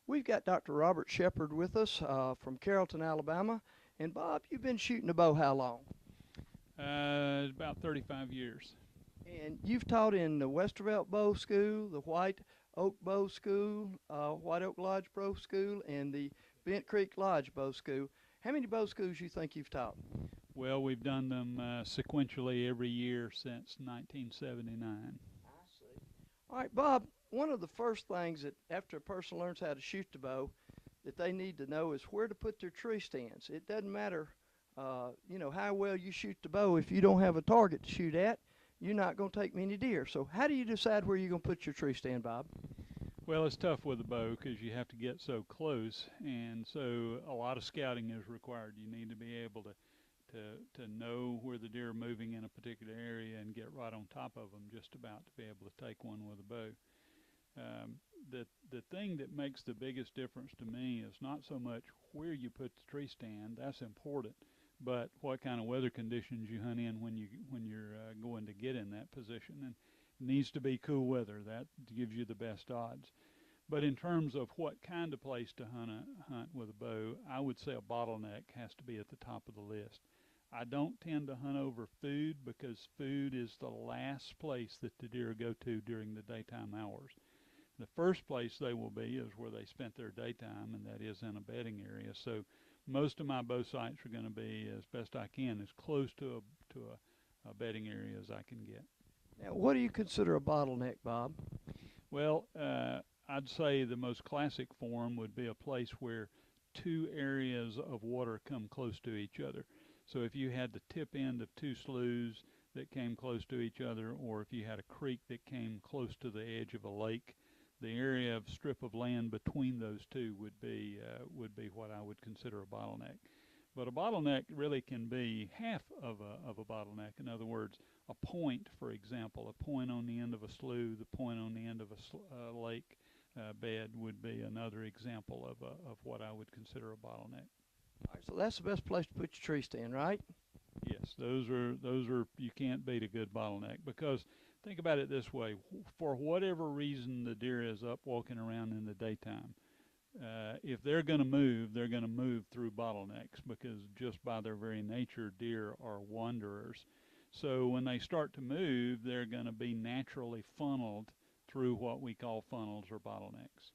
We've got Dr. Robert Shepard with us from Carrollton, Alabama. And Bob, you've been shooting a bow how long? About 35 years. And you've taught in the Westervelt Bow School, the White Oak Bow School, White Oak Lodge Bow School, and the Bent Creek Lodge Bow School. How many bow schools you think you've taught? Well, we've done them sequentially every year since 1979. I see. All right, Bob, one of the first things that after a person learns how to shoot the bow that they need to know is where to put their tree stands. It doesn't matter, how well you shoot the bow. If you don't have a target to shoot at, you're not going to take many deer. So how do you decide where you're going to put your tree stand, Bob? Well, it's tough with a bow because you have to get so close, and so a lot of scouting is required. You need to be able to know where the deer are moving in a particular area and get right on top of them just about to be able to take one with a bow. The thing that makes the biggest difference to me is not so much where you put the tree stand. That's important, but what kind of weather conditions you hunt in when you're going to get in that position. And it needs to be cool weather. That gives you the best odds. But in terms of what kind of place to hunt with a bow, I would say a bottleneck has to be at the top of the list. I don't tend to hunt over food because food is the last place that the deer go to during the daytime hours. The first place they will be is where they spent their daytime, and that is in a bedding area. So most of my bow sites are going to be, as best I can, as close to a bedding area as I can get. Now, what do you consider a bottleneck, Bob? Well, I'd say the most classic form would be a place where two areas of water come close to each other. So if you had the tip end of two sloughs that came close to each other, or if you had a creek that came close to the edge of a lake, the area of strip of land between those two would be what I would consider a bottleneck. But a bottleneck really can be half of a bottleneck. In other words, a point, for example, a point on the end of a slough, the point on the end of a lake bed would be another example of what I would consider a bottleneck. All right, so that's the best place to put your tree stand, right? Yes, those are you can't beat a good bottleneck because think about it this way: for whatever reason the deer is up walking around in the daytime, if they're going to move, they're going to move through bottlenecks because just by their very nature, deer are wanderers. So when they start to move, they're going to be naturally funneled through what we call funnels or bottlenecks.